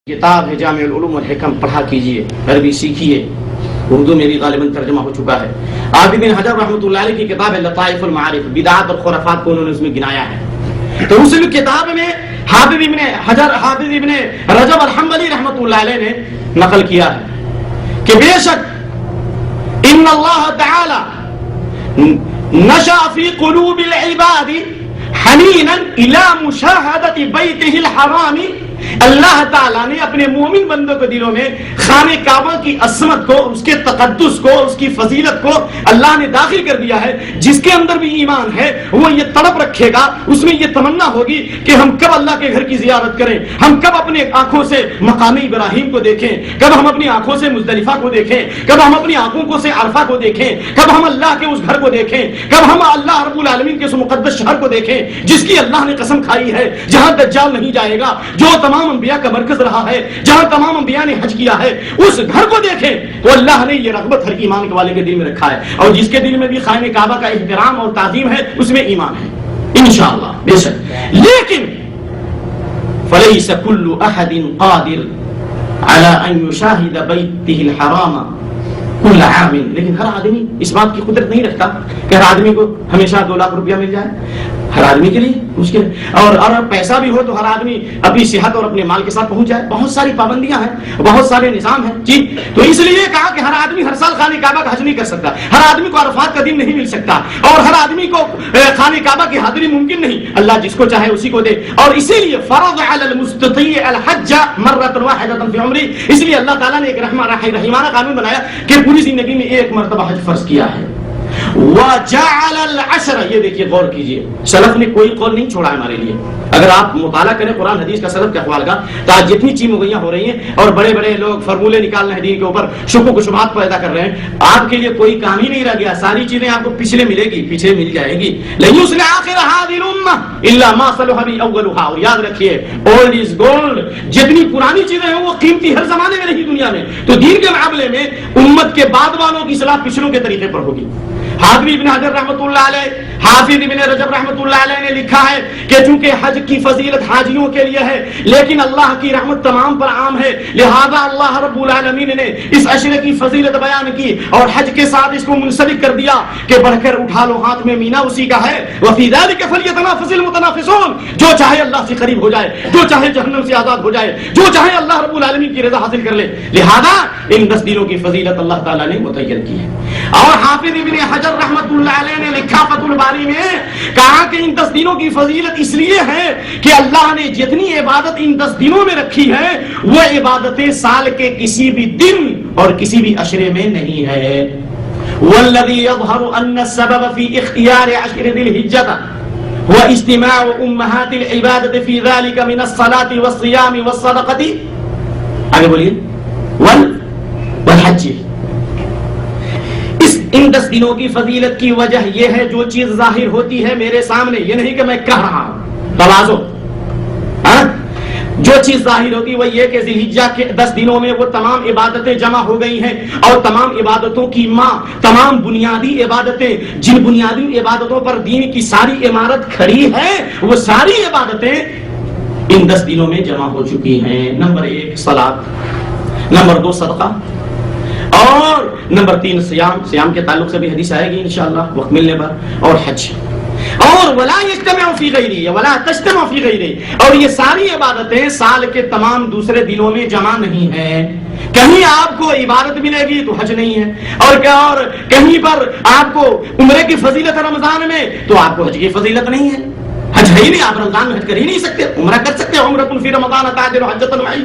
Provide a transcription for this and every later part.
کتاب ہے جامع العلوم والحکم پڑھا کیجئے، عربی سیکھیے، اردو میں بھی غالباً ترجمہ ہو چکا ہے۔ حافظ بن حجر رحمۃ اللہ علیہ کی کتاب ہے لطائف المعارف، بدعات اور خرافات کو انہوں نے اس میں گنایا ہے۔ تو اس کتاب میں حافظ ابن رجب الحنبلی رحمۃ اللہ علیہ نے نقل کیا ہے کہ بے شک ان اللہ تعالی نشأ فی قلوب العباد حنینا الی مشاہدۃ بیتہ الحرام، اللہ تعالیٰ نے اپنے مومن بندوں کے دلوں میں خانہ کعبہ کی عظمت کو، اس کے تقدس کو، اس کی فضیلت کو اللہ نے داخل کر دیا ہے۔ جس کے اندر بھی ایمان ہے وہ یہ تڑپ رکھے گا، اس میں یہ تمنا ہوگی کہ ہم کب اللہ کے گھر کی زیارت کریں، ہم کب اپنے آنکھوں سے مقام ابراہیم کو دیکھیں، کب ہم اپنی آنکھوں سے مزدلفہ کو دیکھیں، کب ہم اپنی آنکھوں کو سے عرفہ کو دیکھیں، کب ہم اللہ کے اس گھر کو دیکھیں، کب ہم اللہ رب العالمین کے اس مقدس شہر کو دیکھیں جس کی اللہ نے قسم کھائی ہے جہاں دجال نہیں جائے گا، جو تمام انبیاء کا مرکز رہا ہے، جہاں تمام انبیاء نے حج کیا ہے، اس گھر کو دیکھیں تو اللہ نے یہ رغبت ہر ایمان والے کے دل میں رکھا ہے، اور جس کے دل میں بھی خانہ کعبہ کا احترام اور تعظیم ہے اس میں ایمان ہے انشاءاللہ بے شک۔ لیکن فلیس کل احد قادر على ان يشاهد بیتہ الحرام کل عام، لیکن ہر آدمی اس بات کی قدرت نہیں رکھتا کہ ہر آدمی کو ہمیشہ 2 لاکھ روپیہ مل جائے۔ ہر آدمی کے لیے مشکل ہے، اور پیسہ بھی ہو تو ہر آدمی اپنی صحت اور اپنے مال کے ساتھ پہنچ جائے۔ بہت ساری پابندیاں ہیں، بہت سارے نظام ہیں جی، تو اس لیے کہا کہ ہر آدمی ہر سال خانہ کعبہ کا حج نہیں کر سکتا، ہر آدمی کو عرفات کا دن نہیں مل سکتا، اور ہر آدمی کو خانہ کعبہ کی حاضری ممکن نہیں، اللہ جس کو چاہے اسی کو دے۔ اور اسی لیے فرض علی المستطیع الحج مرۃ واحدۃ فی عمرہ، اس لیے اللہ تعالیٰ نے ایک رحمانہ قانون بنایا کہ پوری زندگی میں ایک مرتبہ حج فرض کیا ہے۔ وَجَعَلَ الْعَشْرَ، یہ دیکھیے غور کیجئے، سلف نے کوئی قول نہیں چھوڑا ہمارے لیے۔ اگر آپ مطالعہ کریں قرآن حدیث کا سلف کے اقوال کا، تو آج جتنی چیمگوئیاں ہو رہی ہیں اور بڑے بڑے لوگ فرمولے نکال رہے ہیں دین کے اوپر، شکوک و شبہات پیدا کر رہے ہیں، آپ کے لیے کوئی کام ہی نہیں رہ گیا، ساری چیزیں آپ کو پچھلے ملے گی، پیچھے مل جائے گی۔ لَن يُصْلِحَ آخِرَ هَذِهِ الْأُمَّةِ إِلَّا مَا صَلَحَ بِهِ أَوَّلُهَا، اور یاد رکھیے اولڈ از گولڈ، جتنی پرانی چیزیں ہیں وہ قیمتی ہر زمانے میں نہیں دنیا میں، تو دین کے معاملے میں امت کے بعد والوں کی اصلاح پچھلوں کے طریقے پر ہوگی۔ حافظ ابن حجر رحمۃ اللہ علیہ، حافظ ابن رجب رحمۃ اللہ علیہ نے لکھا ہے کہ چونکہ حج کی فضیلت حاجیوں کے لیے ہے لیکن اللہ کی رحمت تمام پر عام ہے، لہذا اللہ رب العالمین نے اس عشرے کی فضیلت بیان کی اور حج کے ساتھ اس کو منسلک کر دیا کہ بڑھ کر اٹھا لو ہاتھ میں مینا اسی کا ہے، وفی ذلک فلیتنافس المتنافسون، جو چاہے اللہ سے قریب ہو جائے، جو چاہے جہنم سے آزاد ہو جائے، جو چاہے اللہ رب العالمین کی رضا حاصل کر لے، لہذا ان 10 دنوں کی فضیلت اللہ تعالیٰ نے متعین کی ہے۔ اور حافظ ابن حجر رحمت اللہ علیہ نے لکھا فتح الباری میں، کہا کہ ان 10 دنوں کی فضیلت اس لیے ہے کہ اللہ نے جتنی عبادت ان 10 دنوں میں رکھی ہے وہ عبادتیں سال کے کسی بھی دن اور کسی بھی عشرے میں نہیں ہے۔ والذی یظہر ان السبب فی اختیار عشر ذی الحجہ هو اجتماع امہات العبادت فی ذلک من الصلاة والصیام والصدقۃ، آگے بولیے، والحج۔ ان 10 دنوں کی فضیلت کی وجہ یہ ہے جو چیز ظاہر ہوتی ہے میرے سامنے، یہ نہیں کہ میں کہہ رہا ہوں، توازو، جو چیز ظاہر ہوتی ہے وہ یہ کہ ذی الحجہ کے 10 دنوں میں وہ تمام عبادتیں جمع ہو گئی ہیں، اور تمام عبادتوں کی ماں، تمام بنیادی عبادتیں جن بنیادی عبادتوں پر دین کی ساری عمارت کھڑی ہے وہ ساری عبادتیں ان 10 دنوں میں جمع ہو چکی ہیں۔ نمبر 1 صلاۃ، نمبر 2 صدقہ، اور نمبر 3 سیام کے تعلق سے بھی حدیث آئے گی انشاءاللہ وقت ملنے پر، اور حج، اور ولا یجتمع فی غیرہ ولا تجتمع فی غیرہ، اور یہ ساری عبادتیں سال کے تمام دوسرے دنوں میں جمع نہیں ہیں۔ کہیں آپ کو عبادت ملے گی تو حج نہیں ہے، اور کہیں پر آپ کو عمرے کی فضیلت رمضان میں تو آپ کو حج کی فضیلت نہیں ہے، حج ہے ہی نہیں، آپ رمضان میں حج کر ہی نہیں سکتے، عمرہ کر سکتے، عمرۃ فی رمضان تعدل حجۃ معی،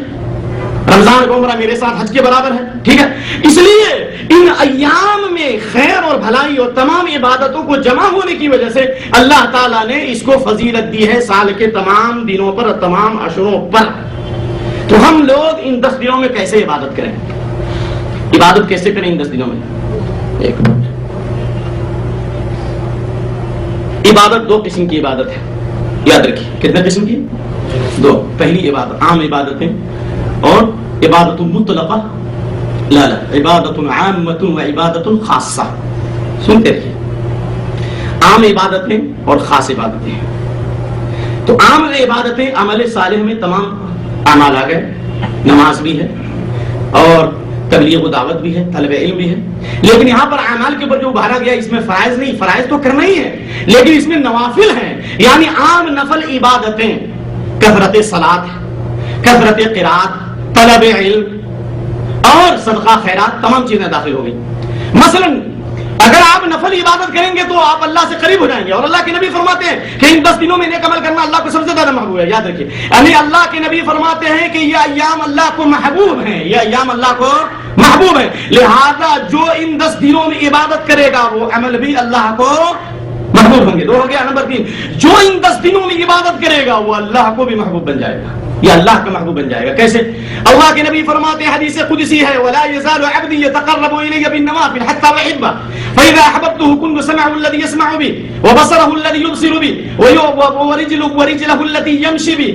رمضان کا عمرہ میرے ساتھ حج کے برابر ہے، ٹھیک ہے۔ اس لیے ان ایام میں خیر اور بھلائی اور تمام عبادتوں کو جمع ہونے کی وجہ سے اللہ تعالیٰ نے اس کو فضیلت دی ہے سال کے تمام دنوں پر اور تمام عشروں پر۔ تو ہم لوگ ان 10 دنوں میں کیسے عبادت کریں، عبادت کیسے کریں ان 10 دنوں میں؟ ایک منٹ، عبادت 2 قسم کی عبادت ہے، یاد رکھیے، کتنے قسم کی؟ 2۔ پہلی عبادت عام عبادتیں، اور عبادت مطلقہ، لا عبادت عامۃ و عبادت خاصہ، سنتے رہیے، عام عبادتیں اور خاص عبادتیں۔ تو عام عبادتیں عمل صالح میں تمام اعمال آ گئے، نماز بھی ہے اور تبلیغ و دعوت بھی ہے، طلب علم بھی ہے، لیکن یہاں پر اعمال کے اوپر جو ابھارا گیا اس میں فرائض نہیں، فرائض تو کرنا ہی ہے، لیکن اس میں نوافل ہیں، یعنی عام نفل عبادتیں، کثرت صلاۃ، کثرت قرات، طلب علم اور صدقہ خیرات، تمام چیزیں داخل ہو گئی۔ مثلا اگر آپ نفل عبادت کریں گے تو آپ اللہ سے قریب ہو جائیں گے، اور اللہ کے نبی فرماتے ہیں کہ ان 10 دنوں میں نیک عمل کرنا اللہ کو سب سے زیادہ محبوب ہے۔ یاد رکھیے، یعنی اللہ کے نبی فرماتے ہیں کہ یہ ایام اللہ کو محبوب ہیں، یہ ایام اللہ کو محبوب ہیں، لہذا جو ان 10 دنوں میں عبادت کرے گا وہ عمل بھی اللہ کو محبوب ہوں گے۔ دو ہو گیا۔ نمبر 3، جو ان 10 دنوں میں عبادت کرے گا وہ اللہ کو بھی محبوب بن جائے گا، یہ اللہ کا محبوب بن جائے گا۔ کیسے؟ اللہ کے نبی فرماتے ہیں، حدیث قدسی ہے، وَلَا يَزَالُ عَبْدِي يَتَقَرَّبُ إِلَيَّ بِالنَّوَافِلِ حَتَّى أُحِبَّهُ فَإِذَا أَحْبَبْتُهُ كُنتُ سَمْعَهُ الَّذِي يَسْمَعُ بِهِ وَبَصَرَهُ الَّذِي يُبْصِرُ بِهِ وَرِجْلَهُ الَّتِي يَمْشِي بِهِ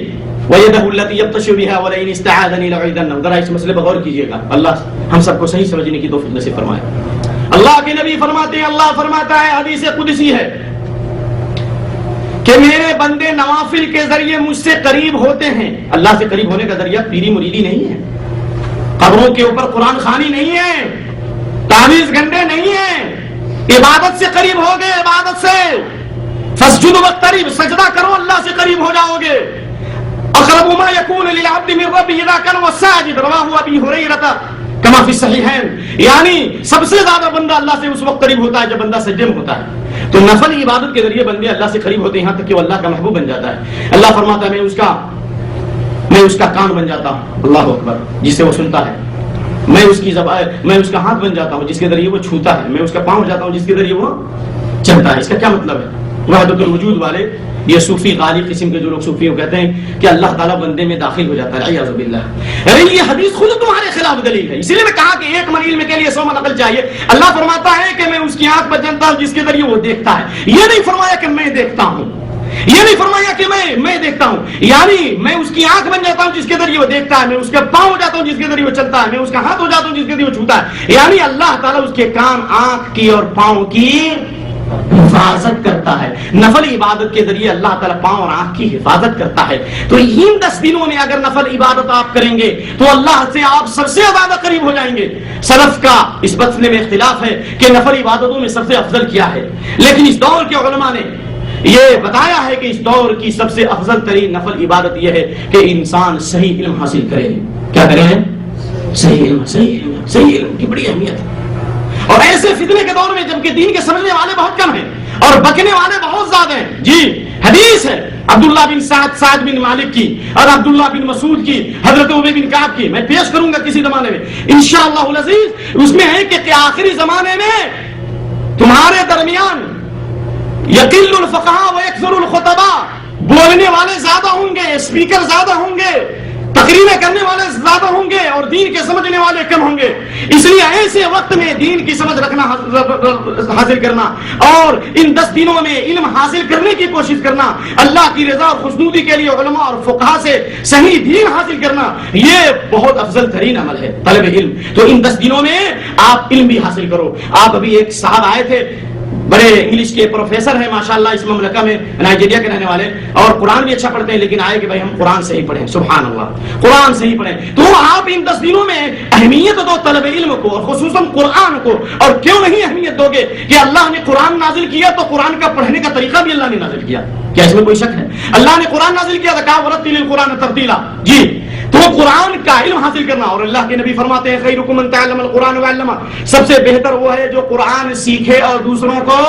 وَيَدَهُ الَّتِي يَبْطِشُ بِهَا وَلَئِنِ اسْتَعَاذَنِي لَأُعِيذَنَّهُ۔ ذرا اس مسئلے پر غور کیجیے گا، اللہ ہم سب کو صحیح سمجھنے کی توفیق نصیب فرمائے۔ اللہ کے نبی فرماتے ہیں، اللہ فرماتا ہے، حدیث قدسی ہے کہ میرے بندے نوافل کے ذریعے مجھ سے قریب ہوتے ہیں۔ اللہ سے قریب ہونے کا ذریعہ پیری مریدی نہیں ہے، قبروں کے اوپر قرآن خوانی نہیں ہے، تعویذ گنڈے نہیں ہیں، عبادت سے قریب ہوگے، عبادت سے فسجدوا واقترب، سجدہ کرو، اللہ سے قریب ہو جاؤ گے۔ اقرب ما يكون للعبد من ربه اذا كان ساجد، رواه ابی ہریرہ کما فی الصحیحین، یعنی سب سے زیادہ بندہ اللہ سے اس وقت قریب ہوتا ہے جب بندہ سجدے میں ہوتا ہے۔ تو نفل عبادت کے ذریعے بندے اللہ سے قریب ہوتے ہیں، یہاں تک کہ وہ اللہ کا محبوب بن جاتا ہے۔ اللہ فرماتا ہے، میں اس کا کان بن جاتا ہوں، اللہ اکبر، جس سے وہ سنتا ہے، میں اس کی زبان، میں اس کا ہاتھ بن جاتا ہوں جس کے ذریعے وہ چھوتا ہے، میں اس کا پاؤں جاتا ہوں جس کے ذریعے وہ چلتا ہے۔ اس کا کیا مطلب ہے؟ وحدت الوجود والے، یہ صوفی غالی قسم کے جو لوگ صوفی ہو کہتے ہیں کہ اللہ تعالیٰ بندے میں داخل ہو جاتا ہے، اعوذ باللہ۔ ارے یہ حدیث خود تمہارے خلاف دلیل ہے، اسی لیے میں کہا کہ ایک من علم کے لیے 100 من عقل چاہیے۔ اللہ فرماتا ہے کہ میں اس کی آنکھ پر جانتا ہوں جس کے ذریعے وہ دیکھتا ہے، یہ نہیں فرمایا کہ میں دیکھتا ہوں، یہ نہیں فرمایا کہ میں دیکھتا ہوں، یعنی میں اس کی آنکھ بن جاتا ہوں جس کے ذریعے وہ دیکھتا ہے، میں اس کے پاؤں ہو جاتا ہوں جس کے ذریعے وہ چلتا ہے، میں اس کا ہاتھ ہو جاتا ہوں جس کے ذریعے وہ چھوتا ہے، یعنی اللہ تعالیٰ اس کے کان، آنکھ کی اور پاؤں کی حفاظت کرتا ہے۔ نفل عبادت کے ذریعے اللہ تعالیٰ پاؤں اور آنکھ کی حفاظت کرتا ہے۔ تو ان 10 دنوں میں اگر نفل عبادت آپ کریں گے تو اللہ سے آپ سب سے زیادہ قریب ہو جائیں گے۔ سلف کا اس مسئلے میں اختلاف ہے کہ نفل عبادتوں میں سب سے افضل کیا ہے، لیکن اس دور کے علماء نے یہ بتایا ہے کہ اس دور کی سب سے افضل ترین نفل عبادت یہ ہے کہ انسان صحیح علم حاصل کرے۔ کیا کرے؟ صحیح علم، صحیح علم، صحیح علم کی بڑی اہمیت ہے۔ اور ایسے فتنے کے دور میں جبکہ دین کے سمجھنے والے بہت کم ہیں اور بکنے والے بہت زیادہ ہیں، جی حدیث ہے عبداللہ بن سعد بن مالک کی اور عبداللہ بن مسعود کی، حضرت ابی بن کعب کی، میں پیش کروں گا کسی زمانے میں انشاءاللہ العزیز۔ اس میں ہے کہ آخری زمانے میں تمہارے درمیان یقل الفقہاء و یکثر الخطباء، بولنے والے زیادہ ہوں گے، اسپیکر زیادہ ہوں گے، تقریریں کرنے والے زیادہ ہوں گے اور دین کے سمجھنے والے کم ہوں گے۔ اس لیے ایسے وقت میں دین کی سمجھ رکھنا، حاصل کرنا اور ان 10 دنوں میں علم حاصل کرنے کی کوشش کرنا، اللہ کی رضا اور خوشنودی کے لیے علماء اور فقہاء سے صحیح دین حاصل کرنا، یہ بہت افضل ترین عمل ہے طلب علم۔ تو ان 10 دنوں میں آپ علم بھی حاصل کرو۔ آپ ابھی ایک صاحب آئے تھے، بڑے انگلش کے پروفیسر ہیں ماشاءاللہ اس مملکہ میں، نائجیریا کے رہنے والے، اور قرآن بھی اچھا پڑھتے ہیں، لیکن آئے کہ بھائی ہم قرآن سے ہی پڑھیں، سبحان اللہ، قرآن سے ہی پڑھیں۔ تو آپ ان 10 دنوں میں اہمیت دو طلب علم کو اور خصوصاً قرآن کو۔ اور کیوں نہیں اہمیت دو گے کہ اللہ نے قرآن نازل کیا تو قرآن کا پڑھنے کا طریقہ بھی اللہ نے نازل کیا، کیا اس میں کوئی شک ہے؟ اللہ نے قرآن نازل کیا تھا، وَرَتِّلِ الْقُرْآنَ تَرْتِيلًا، جی تو قرآن کا علم حاصل کرنا۔ اور اللہ کے نبی فرماتے ہیں خیرکم من تعلم القرآن وعلمہ، سب سے بہتر وہ ہے جو قرآن سیکھے اور دوسروں کو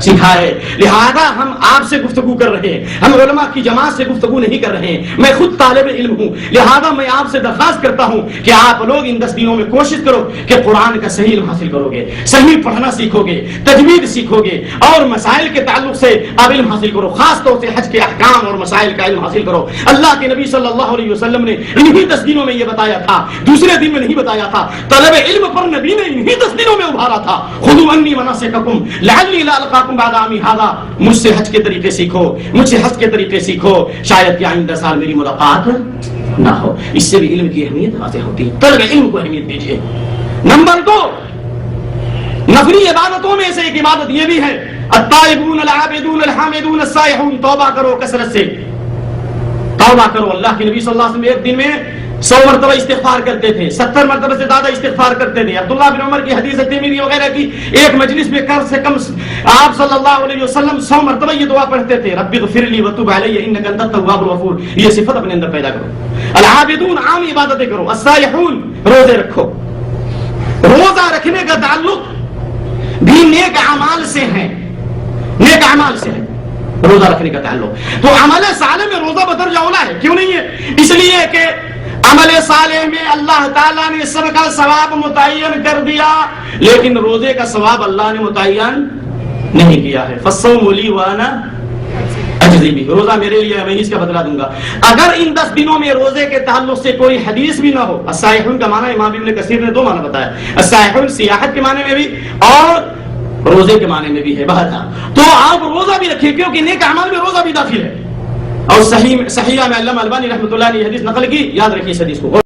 سکھائے۔ لہذا ہم آپ سے گفتگو کر رہے ہیں، ہم علماء کی جماعت سے گفتگو نہیں کر رہے ہیں، میں خود طالب علم ہوں، لہذا میں آپ سے درخواست کرتا ہوں کہ آپ لوگ ان 10 دنوں میں کوشش کرو کہ قرآن کا صحیح علم حاصل کرو گے، صحیح پڑھنا سیکھو گے، تجوید سیکھو گے اور مسائل کے تعلق سے آپ علم حاصل کرو، خاص طور سے حج کے احکام اور مسائل کا علم حاصل کرو۔ اللہ کے نبی صلی اللہ علیہ وسلم نے انہی 10 دنوں میں یہ بتایا تھا، دوسرے دن میں نہیں بتایا تھا۔ طلب علم پر نبی نے انہی 10 دنوں میں ابھارا تھا، خذوا عنی مناسککم لعلی لا القاکم بعد عامی ھذا، مجھ سے حج کے طریقے سیکھو، مجھ سے حج کے طریقے سیکھو، شاید کہ آئندہ سال میری ملاقات نہ ہو۔ اس سے بھی علم کی اہمیت حاصل ہوتی ہے، طلب علم کو اہمیت دیجیے۔ نمبر 2، نفلی عبادتوں میں سے ایک عبادت یہ بھی ہے التائبون العابدون الحامدون السائحون، توبہ کرو کثرت سے، توبہ کرو۔ اللہ کے نبی صلی اللہ علیہ وسلم ایک دن میں 100 مرتبہ استغفار کرتے تھے، 70 مرتبہ سے زیادہ استغفار کرتے تھے۔ عبداللہ بن عمر کی حدیث ترمذی وغیرہ کی، ایک مجلس میں کم سے کم آپ صلی اللہ علیہ وسلم 100 مرتبہ یہ دعا پڑھتے تھے، رب اغفر لی وتب علی انک انت التواب الغفور۔ یہ صفت اپنے اندر پیدا کرو۔ العابدون عام عبادتیں کرو، الصالحون روزے رکھو۔ روزہ رکھنے کا تعلق بھی نیک اعمال سے ہے، نیک اعمال سے ہے روزہ رکھنے کا تعلق۔ تو عمل صالح میں روزہ بدرجہ اولا ہے، کیوں نہیں ہے؟ اس لیے کہ عمل صالح میں اللہ تعالیٰ نے سب کا ثواب متعین کر دیا، لیکن روزے کا ثواب اللہ نے متعین نہیں کیا ہے۔ فالصوم لی وانا اجزی بہ، روزہ میرے لیے میں اس کا بدلہ دوں گا۔ اگر ان 10 دنوں میں روزے کے تعلق سے کوئی حدیث بھی نہ ہو، السائحون کا معنی امام ابن کثیر نے 2 معنی بتایا، السائحون سیاحت کے معنی میں بھی اور روزے کے معنی میں بھی ہے، بہرحال تو آپ روزہ بھی رکھیں، کیونکہ نیک اعمال میں روزہ بھی داخل ہے۔ اور صحیح میں علامہ البانی رحمۃ اللہ نے یہ حدیث نقل کی، یاد رکھیے اس حدیث کو۔